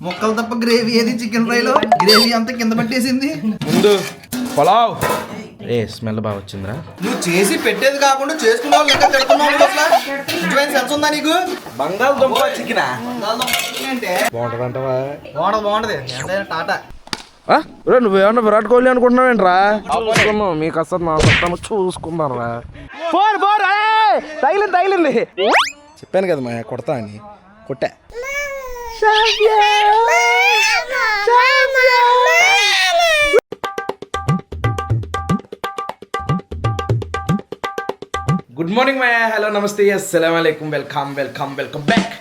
మొక్కలు తప్ప గ్రేవీ ఏది చికెన్ ఫ్రైలో గ్రేవీ అంతా కింద పట్టేసింది. ముందు పలావ్ ఏ స్మెల్ బాగా వచ్చిందిరా. నువ్వు చేసి పెట్టేది కాకుండా చేసుకున్న వాళ్ళు ఇంకా తిడుతున్నావు. అసలు నిజమైన సెన్స్ ఉందా నీకు? బంగాళదుంప చికెన్ అంటే బాగుంటదంటవా? బాగుంటది ఎంతైనా టాటా. నువ్వేమన్నా విరాట్ కోహ్లీ అనుకుంటున్నావేంట్రా? మీకు అసలు మా సత్తాను చూసుకుందాం రా. తగిలింది చెప్పాను కదా మా కొడతా అని కొట్టా. గుడ్ మార్నింగ్ మాయా, హలో నమస్తే, అస్సలాము అలైకుం, welcome back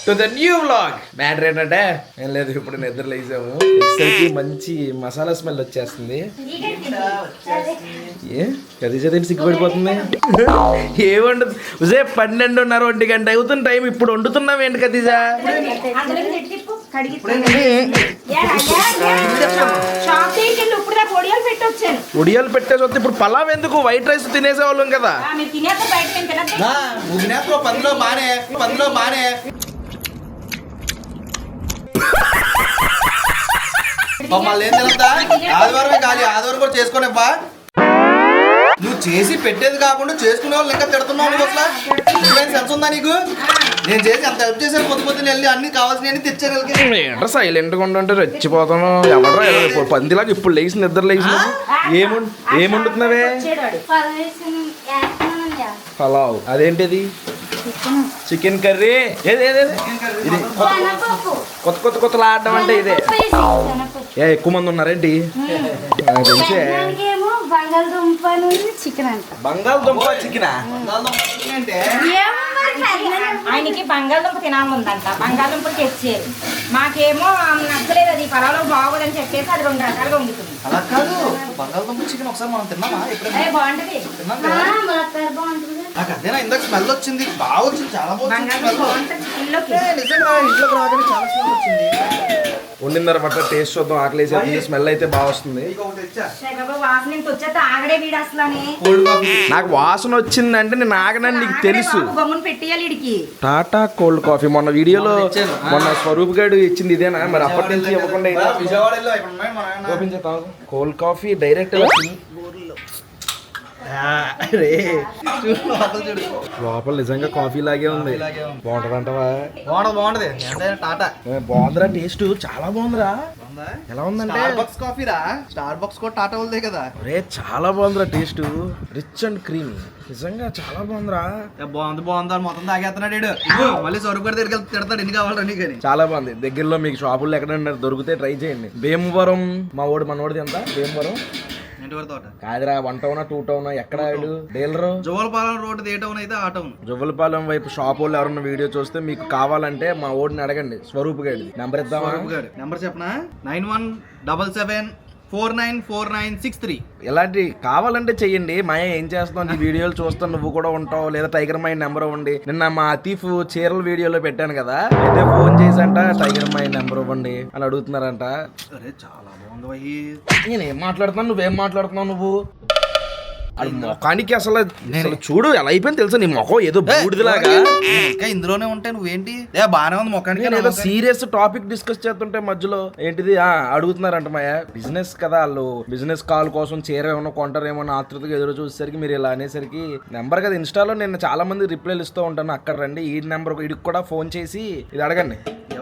to the new vlog. Matter ఏంటంటే ఏం లేదు, ఇప్పుడు నిద్ర లేసాము, మంచి మసాలా స్మెల్ వచ్చేస్తుంది. ఏ కదీజ సిగ్గుపడిపోతుంది. ఏమండదు ఉసే 12:30 1 గంట అవుతుంది టైం, ఇప్పుడు వండుతున్నావు ఏంటి కదీజా? ఒడియాలు పెట్టేసి వస్తే ఇప్పుడు పలావ్ ఎందుకు? వైట్ రైస్ తినేసేవాళ్ళం కదా. పందులో బానే మళ్ళీ ఏం తినద్దా? ఆదివారమే ఖాళీ, ఆదివారం కూడా చేసుకోనివ్వా. నువ్వు చేసి పెట్టేది కాకుండా చేసుకునే వాళ్ళు ఇంకా తిడుతున్నావు. నువ్వు అసలు నిజమైన సెన్స్ ఉందా నీకు? నేను చేసి అంత హెల్ప్ చేశాను, పొద్దున వెళ్ళి అన్ని కావాల్సినవి తెచ్చాను. ఏంట్రా సైలెంట్గా ఉంటుంటే రెచ్చిపోతాను. ఎవడరా పందిలాగా ఇప్పుడు లేచి నిద్ర లేచి ఏముండుతున్నావే? పలావ్. అదేంటిది? Chicken curry. ఇది కొత్తలు ఆడడం అంటే ఇదే. ఎక్కువ మంది ఉన్నారేంటి? తెలిసే బంగాళదుంప చికెన్ అంటే ఆయనకి బంగాళదుంప తినాలందంట, బంగాళదుంప తెచ్చారు. మాకేమో నచ్చలేదు, అది పొలంలో బాగోదని చెప్పేసి అది 2 రకాలుగా వండుతుంది. అలా కాదు, బంగాళదుంప చికెన్ ఒకసారి మనం తిన్నామా? బాగుంటది. నాకు అదేనా ఇందాక స్మెల్ వచ్చింది, బాగా వచ్చింది, చాలా బాగుంది. నిజంగా ఇంట్లోకి రాగానే చాలా స్మెల్ వచ్చింది. వండిన తర్వాత టేస్ట్ చూద్దాం, ఆకలేసి స్మెల్ అయితే బాగా వస్తుంది. నాకు వాసన వచ్చిందంటే నేను ఆగనని నీకు తెలుసు. టాటా కోల్డ్ కాఫీ మొన్న వీడియోలో మొన్న స్వరూప్ గడు ఇచ్చింది ఇదేనా? మరి అప్పటి నుంచి ఇవ్వకుండా కోల్డ్ కాఫీ డైరెక్ట్ లోపల నిజంగా కాఫీ లాగే ఉంది. బాగుంటదంటవా? బాగుంటది ఎంతైనా టాటా. బాగుందిరా, టేస్ట్ చాలా బాగుందిరా. ఎలా ఉందంటే స్టార్ బక్స్ కూడా టాటా వాళ్ళదే కదా. రే చాలా బాగుందిరా, టేస్ట్ రిచ్ అండ్ క్రీమీ, నిజంగా చాలా బాగుందిరా. బాగుంది అని మొత్తం తాగేస్తున్నాడు. మళ్ళీ స్వరూప్ గారి దగ్గరికి తిడతాడు, ఎన్ని కావాలని. కానీ చాలా బాగుంది. దగ్గరలో మీకు షాపుల్లో ఎక్కడైనా దొరికితే ట్రై చేయండి. భీమవరం మనోడిది ఎంత? భీమవరం కాదురా, 1 టౌన్ 2 టౌన్ ఎక్కడ డీలరు? జువ్వలపాలెం రోడ్ ఏ టౌన్ అయితే ఆ టౌన్. జువ్వలపాలెం వైపు షాప్ వాళ్ళు ఎవరన్నా వీడియో చూస్తే మీకు కావాలంటే మా ఓడిని అడగండి, స్వరూప్ గడి నెంబర్ ఇద్దామా? నెంబర్ చెప్పనా? 9177494963. ఇలాంటి కావాలంటే చెయ్యండి. మాయ ఏం చేస్తాం, ఈ వీడియోలు చూస్తాను, నువ్వు కూడా ఉంటావు. లేదా టైగర్ మైండ్ నెంబర్ ఇవ్వండి. నిన్న మా అతీఫ్ చీరల వీడియోలో పెట్టాను కదా, అయితే ఫోన్ చేసంట టైగర్ మైండ్ నెంబర్ ఇవ్వండి అని అడుగుతున్నారంట. అరే చాలా బాగుంది. నేనేం మాట్లాడుతున్నాను, నువ్వేం మాట్లాడుతున్నావు? నువ్వు అది మొఖానికి అసలు చూడు ఎలా అయిపోయింది తెలుసా నీ ముఖం, ఏదో బూడిదలాగా. ఇంకా ఇందులోనే ఉంటాయి, నువ్వేంటి బాగానే ఉంది ముఖానికి. ఏదో సీరియస్ టాపిక్ డిస్కస్ చేస్తుంటే మధ్యలో ఏంటిది అడుగుతున్నారంట మాయ. బిజినెస్ కదా, వాళ్ళు బిజినెస్ కాల్ కోసం చీర ఏమన్నా కొంటారేమో ఆతృతగా ఎదురు చూసేసరికి మీరు ఇలా అనేసరికి నెంబర్ కదా. ఇన్స్టాలో నేను చాలా మంది రిప్లైలు ఇస్తూ ఉంటాను, అక్కడ రండి ఈ నెంబర్ వీడికి కూడా ఫోన్ చేసి ఇది అడగండి.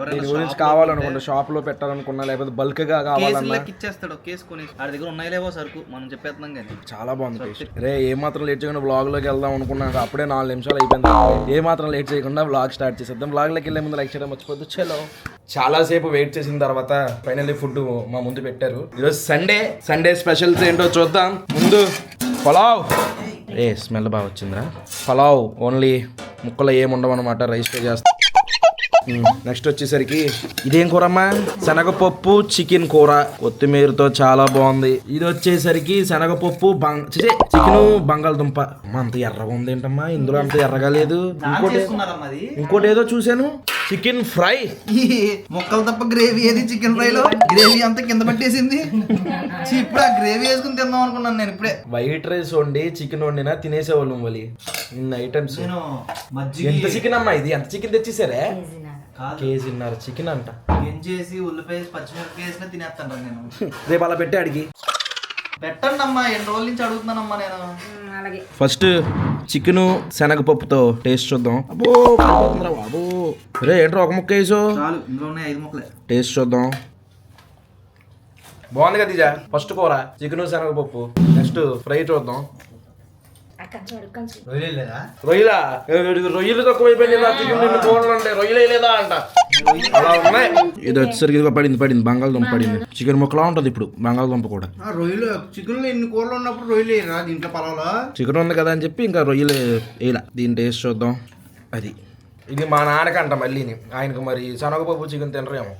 దీని గురించి కావాలనుకుంటా, షాప్ లో పెట్టాలనుకున్నా లేకపోతే బల్క్ గా కావాలన్నా ఇచ్చేస్తాడు. కేసుకొని వాడి దగ్గర ఉన్నాయిలేవో సరుకు మనం చెప్పేస్తున్నాం కానీ చాలా బాగుంది. రే ఏ మాత్రం లేట్ చేయకుండా బ్లాగ్ లోకి వెళ్దాం అనుకున్నాను, అప్పుడే 4 నిమిషాలు అయిపోయింది. ఏ మాత్రం లేట్ చేయకుండా బ్లాగ్ స్టార్ట్ చేసేద్దాం. బ్లాగ్ లోకి వెళ్ళే ముందు లైక్ చేయడం మర్చిపోద్దు. చలో, చాలా సేపు వెయిట్ చేసిన తర్వాత ఫైనల్లీ ఫుడ్ మా ముందు పెట్టారు. ఈరోజు సండే స్పెషల్స్ ఏంటో చూద్దాం. ముందు పలావ్. ఏ స్మెల్ బాగా వచ్చిందిరా. పలావ్ ఓన్లీ ముక్కలు ఏమి ఉండవు అనమాట, రైస్తో చేస్తా. నెక్స్ట్ వచ్చేసరికి ఇదేం కూరమ్మా? శనగపప్పు చికెన్ కూర, కొత్తిమీరతో చాలా బాగుంది. ఇది వచ్చేసరికి శనగపప్పు చికెన్ బంగాళదుంప. అంత ఎర్రగా ఉంది ఏంటమ్మా? ఇందులో అంత ఎర్రగా లేదు. ఇంకోటి ఏదో చూసాను, చికెన్ ఫ్రై. మొక్కలు తప్ప గ్రేవీ ఏది చికెన్ ఫ్రైలో గ్రేవీ అంతా కింద పట్టేసింది. ఇప్పుడు ఆ గ్రేవీ వేసుకుని తిందాం అనుకున్నాను నేను. ఇప్పుడే వైట్ రైస్ వండి చికెన్ వండినా తినేసేవాళ్ళం. మళ్ళీ ఇన్ని ఐటమ్స్. ఎంత చికెన్ అమ్మా ఇది? ఎంత చికెన్ తెచ్చేసారే? కేజీన్నర చికెన్ అంట. ఎంచేసి ఉల్లిపాయ పచ్చిమిరపకాయ వేసినా తినేస్తాను నేను. రేపు అలా పెట్టి అడిగి పెట్టండి అమ్మా, ఎన్ని రోజుల నుంచి అడుగుతున్నానమ్మా నేను. అలాగే ఫస్ట్ చికెన్ శనగపప్పుతో టేస్ట్ చూద్దాం. అబ్బో బాబు రే ఏంట్రా ఒక ముక్క వేసు. చాలు, ఇందులో ఉన్నాయి 5 ముక్కలే. టేస్ట్ చూద్దాం. బాగుంది కదా ఇజా. ఫస్ట్ కూర చికెన్ శనగపప్పు, నెక్స్ట్ ఫ్రై చూద్దాం. రొయ్యలేదా? రొయ్యలా? రొయ్యలు తక్కువైపోయింది చికెన్ నిన్ను చూడాలంటే రొయ్యలు వేయలేదా అంట. అలా ఉన్నాయి. ఇది వచ్చేసరికి ఇదిగో పడింది బంగాళదుంప పడింది. చికెన్ ముక్కలా ఉంటుంది ఇప్పుడు బంగాళదుంప కూడా. రొయ్యలు చికెన్ ఎన్ని కూరలు ఉన్నప్పుడు రొయ్యలు వేయరా దీంట్లో పొలంలో? చికెన్ ఉంది కదా అని చెప్పి ఇంకా రొయ్యలు వేయలా. దీని టేస్ట్ చూద్దాం. అది ఇది మా నాన్నకంట మళ్ళీ ఆయనకు మరి శనగపప్పు చికెన్ తినరేమో.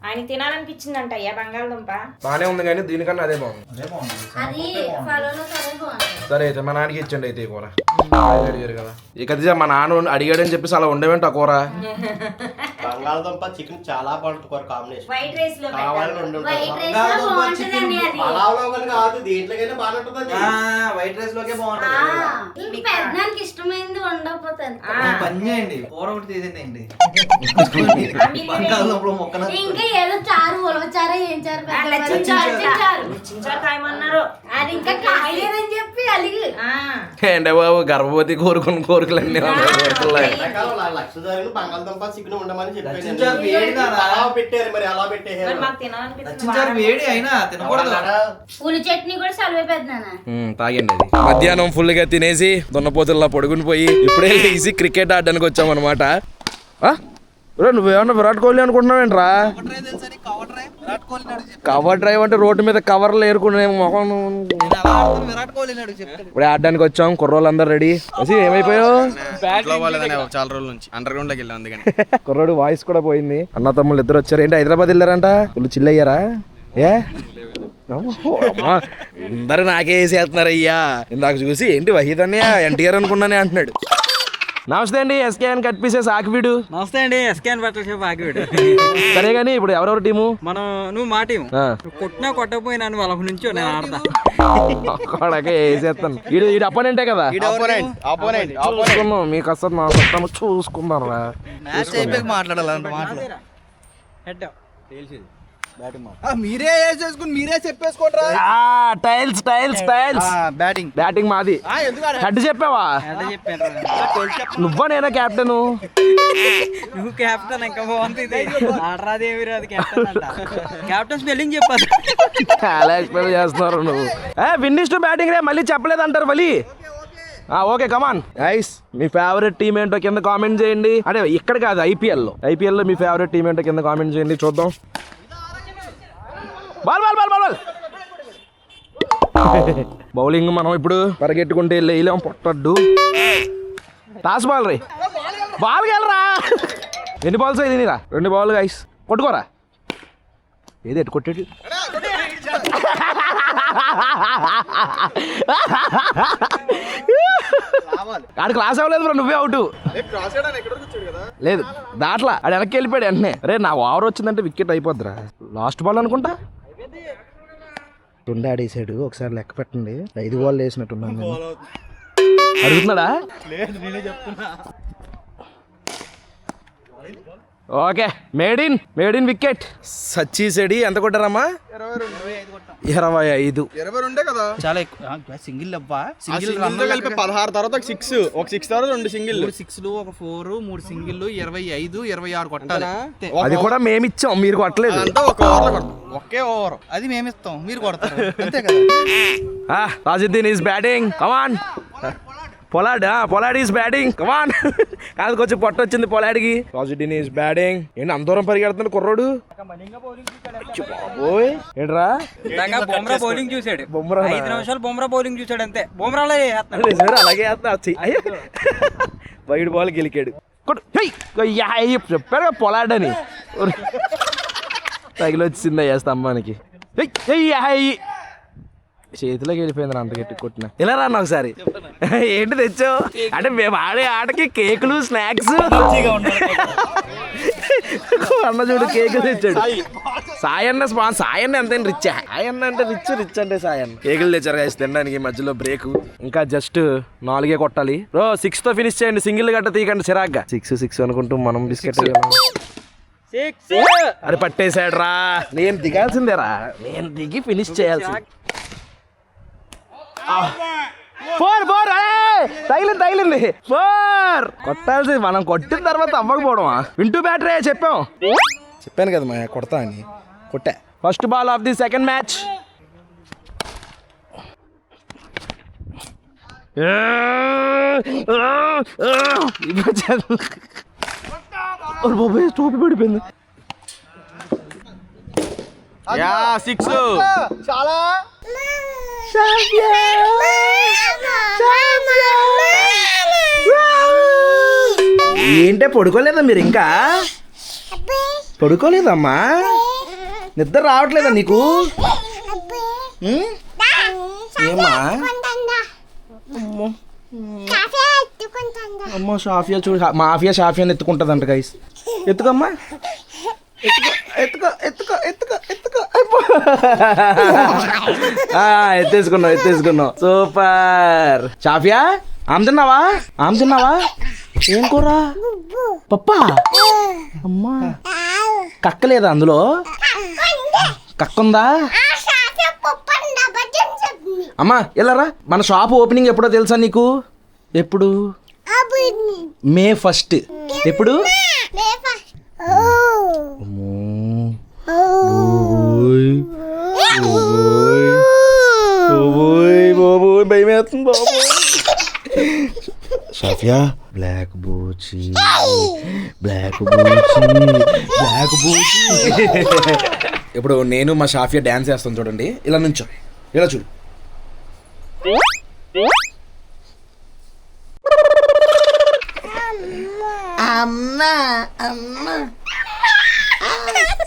ఆయన తినాలనిపించిందంట అయ్యా బంగాళదుంప. బానే ఉంది కానీ దీనికన్నా అదే బాగుంది. సరే అయితే మా నాన్నకి ఇచ్చండి అయితే ఈ కూర. అడిగారు కదా ఇక అది మా నాన్న అడిగాడని చెప్పేసి అలా ఉండేవేంట ఆ కూర. బంగాళదుంప చికెన్ చాలా బాగుంటుంది కూర కాంబినేషన్. వైట్ రైస్ లో కాదు దీంట్లోకైనా బాగుంటుంది. వైట్ రైస్ లోకే బాగుంటుంది. పెద్దనానికి ఇష్టమైంది ఉండకపోతాను. పని చేయండి, కూర ఒకటి తీసేయండి. బంగాళదుంపలో మొక్కన ఇంకా ఏదో చారు ఉలవచారు ఏం చారు చించారు కాయమన్నారు. అది ఇంకా కాయలేదని చెప్పి అలిగి ఏంటే బాబు గర్భవతి కోరుకున్న కోరికలన్నీ లక్ష బంగాళదుంప చికెన్ ఉండమని రచించారు వేడి నాన్న. అలా పెట్టారు మరి అలా పెట్టేసారు. మాకు తినాలనిపించింది. రచించారు వేడి అయినా తినకూడదు. పులి చట్నీ కూడా సలవే పెద్దనా. తాగండి అది. మధ్యాహ్నం ఫుల్ గా తినేసి దున్నపోతుల్లా పడుకుని పోయి ఇప్పుడే లేచి క్రికెట్ ఆడడానికి వచ్చామన్నమాట. నువ్వేమన్నా విరాట్ కోహ్లీ అనుకుంటున్నావేంట్రా? కవర్ డ్రైవ్ అంటే రోడ్డు మీద కవర్లు ఏరుకునే మొహం. విరాట్ కోహ్లీ చెప్తాడు. ఇప్పుడే ఆడడానికి వచ్చాం. కుర్రోళ్ళు అందరు రెడీ. ఏమైపోయావు? చాలా రోజుల నుంచి అండర్ గ్రౌండ్ లోకి వెళ్ళాం అందుకని. కుర్రోడు వాయిస్ కూడా పోయింది. అన్న తమ్ముళ్ళు ఇద్దరు వచ్చారు. ఏంటి హైదరాబాద్ వెళ్ళారంట? ఫుల్ చిల్ అయ్యారా? ఏ అందరు నాకే వేసేస్తున్నారు అయ్యా. ఇందాక చూసి ఏంటి వహీద్ అన్నయ్య ఎన్టీఆర్ అనుకున్నానే అంటున్నాడు. నమస్తే అండి ఎస్కేఎన్ కట్ పీసెస్ ఆకివీడు. నమస్తే అండి ఎస్కేఎన్ బట్టల షాప్ ఆకివీడు. సరే గానీ ఇప్పుడు ఎవరెవరు టీము? మనం నువ్వు మా టీము. కొట్టినా కొట్టకపోయినా నువ్వు వాళ్ళ నుంచి నేను ఆడతా. వేసేస్తాను. ఈడు అపోనెంటే కదా. చూసుకున్నాం మీకు అసలు మా సొత్తము చూసుకుందాం రా. మాట్లాడాలంటే మాట్లాడాలి. మీరే వేసేసుకుని మీరే చెప్పేసుకోట్రా. Tails tails tails batting batting మాది. హెడ్ చెప్పావా? నువ్వా నేనా కెప్టెన్? నువ్వు కెప్టెన్ ఇంకా బాగుంది. ఆడరాదేవి రాదు కెప్టెన్ అంట. కెప్టెన్ స్పెల్లింగ్ చెప్పాలి. చాలా ఎక్స్ప్లెయిన్ చేస్తున్నారు నువ్వు. విన్నిస్ట్ బ్యాటింగ్ రే మళ్ళీ చెప్పలేదంటారు మళ్ళీ. ఓకే కమాన్ గైస్, మీ ఫేవరెట్ టీం ఏంటో కింద కామెంట్ చేయండి. అంటే ఇక్కడ కాదు ఐపీఎల్లో మీ ఫేవరెట్ టీం ఏంటో కింద కామెంట్ చేయండి. చూద్దాం. Ball ball ball ball bowling మనం ఇప్పుడు పరిగెట్టుకుంటే వెళ్ళాం పొట్టడ్డు. టాస్ బాల్ రే. బాల్ గెలరా. ఎన్ని బాల్స్ అయింది నీరా? 2 బాల్ గైస్. కొట్టుకోరా. ఏది ఎట్టు కొట్టేది? ఆడు క్లాస్ అవ్వలేదు బ్రో, నువ్వే అవుట్. లేదు దాంట్లో ఆడు వెనక్కి వెళ్ళిపోయాడు వెంటనే. అరే నా ఓవర్ వచ్చిందంటే వికెట్ అయిపోద్దిరా. లాస్ట్ బాల్ అనుకుంటా. 2 ఆడేసాడు. ఒకసారి లెక్క పెట్టండి. 5 బాల్ వేసినట్టున్నాను. అడుగుతున్నాడా? Okay maiden wicket. సచ్చీసెడి ఎంత కొట్టారమ్మా? 25. 22 కదా. చాలా ఎక్కువ. సింగిల్ అబ్బా. సింగిల్ కలిపి 16 తర్వాత ఒక 6 తర్వాత 2 సింగిల్. 3 6లు ఒక 4 3 సింగిల్ 25 26 కొట్టాలి. అది కూడా మేమిచ్చాం, మీరు కొట్టలేదు. అంటే ఒక ఓవర్ ఒకే ఓవర్ అది మేమిస్తాం, మీరు కొడతారు అంతే కదా. Rajuddin is batting. Come on. Pollard is batting. Come on. కాదు కొంచెం పొట్ట వచ్చింది పొలాడికి. రాజుద్దీన్ ఈస్ బ్యాటింగ్. ఏంటి అంత దూరం పరిగెడుతున్నాడు కుర్రోడు? బాబోయ్ ఏంట్రా బొమ్రా బౌలింగ్ చూసాడు. 5 నిమిషాలు బొమ్రా బౌలింగ్ చూసాడు అంతే. బొమ్రాలో అలాగే వైడ్ బాల్ గెలికాడు. చెప్పారు పొలాడని. తగిలొచ్చిందయ్యా స్తంభానికి. చేతిలోకి వెళ్ళిపోయింది అంత గట్టి కొట్టిన. ఇలా రాను ఒకసారి. ఏంటి తెచ్చావు అంటే మేము ఆడే ఆటకి కేకులు స్నాక్స్. అన్న చూడు కేకులు తెచ్చాడు. సాయన్న ఎంత రిచ్. సాయన్న అంటే రిచ్ అంటే సాయన్న. కేకులు తెచ్చారు కదా తినడానికి. మధ్యలో బ్రేక్. ఇంకా జస్ట్ 4 కొట్టాలి. 6తో ఫినిష్ చేయండి. సింగిల్ గట్ట తీయకండి చిరాగ్గా. 6 అనుకుంటూ మనం బిస్కెట్ అరే పట్టేశాడు రా, నేను దిగాల్సిందేరా, నేను దిగి ఫినిష్ చేయాల్సింది. ఫోర్ ఫోర్ తగిలింది ఫోర్. కొట్టాల్సింది మనం కొట్టిన తర్వాత అవ్వకపోవడమా? వింటూ బ్యాటరీ చెప్పాను కదా మా కొడతా అని, కొట్టా. First ball of the second match. టోపి పడిపోయింది. యా 6. చాలా ఏంటే పడుకోలేదా మీరు? ఇంకా పడుకోలేదమ్మా? నిద్ర రావట్లేదా నీకు? ఏమా అమ్మో షాఫియా చూడు, మాఫియా షాఫియాని ఎత్తుకుంటుందంట గైస్. ఎత్తుకోమ్మా, ఎత్తేసుకున్నావు. సూపర్. షాఫియా ఆమె తిన్నావా? ఏం కూర? పప్పా? అమ్మా కక్కలేదా అందులో? కక్కుందా? అమ్మా వెళ్ళరా. మన షాప్ ఓపెనింగ్ ఎప్పుడో తెలుసా నీకు? ఎప్పుడు? May 1st. ఎప్పుడు? భయం వేస్తుంది బాబు. షాఫియా బ్లాక్ బూచి. ఇప్పుడు నేను మా షాఫియా డాన్స్ చేస్తాను చూడండి. ఇలా నుంచో, ఇలా చూడు.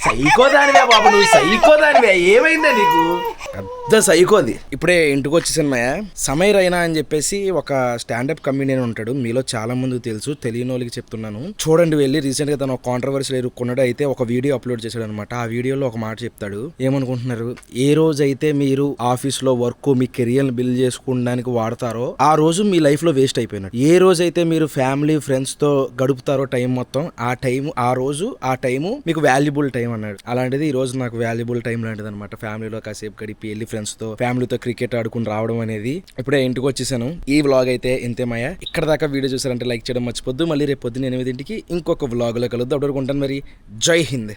సైకోదానివే బాబు నువ్వు, సైకోదానివే. ఏమైందా నీకు? పెద్ద సైకోది. ఇప్పుడే ఇంటికి వచ్చేసాను మాయ. సమీర్ రైనా అని చెప్పేసి ఒక స్టాండప్ కమెడియన్ ఉంటాడు, మీలో చాలా మంది తెలుసు, తెలియని వాళ్ళకి చెప్తున్నాను. చూడండి వెళ్ళి. రీసెంట్ గా తను ఒక కాంట్రవర్సీలో ఇరుక్కున్నాడు. అయితే ఒక వీడియో అప్లోడ్ చేశాడు అనమాట. ఆ వీడియోలో ఒక మాట చెప్తాడు. ఏమనుకుంటున్నారు? ఏ రోజైతే మీరు ఆఫీస్ లో వర్క్ మీ కెరియర్ బిల్డ్ చేసుకోవడానికి వాడతారో ఆ రోజు మీ లైఫ్ లో వేస్ట్ అయిపోయినట్టు. ఏ రోజైతే మీరు ఫ్యామిలీ ఫ్రెండ్స్ తో గడుపుతారో టైం మొత్తం, ఆ రోజు ఆ టైము మీకు వాల్యుబుల్ టైం అన్నాడు. అలాంటిది ఈ రోజు నాకు వాల్యుబుల్ టైం లాంటిది అనమాట. ఫ్యామిలీలో కాసేపు గడిపి వెళ్ళి ఫ్రెండ్స్ తో ఫ్యామిలీతో క్రికెట్ ఆడుకుని రావడం అనేది. ఇప్పుడే ఇంటికి వచ్చేసాను. ఈ వ్లాగ్ అయితే ఇంతే మాయ. ఇక్కడ దాకా వీడియో చూసారంటే లైక్ చేయడం మర్చిపోద్దు. మళ్ళీ రేపు పొద్దున్న 8 ఇంకొక వ్లాగ్ లో కలుద్దాం. అప్పుడు ఉంటాను మరి. జై హింద్.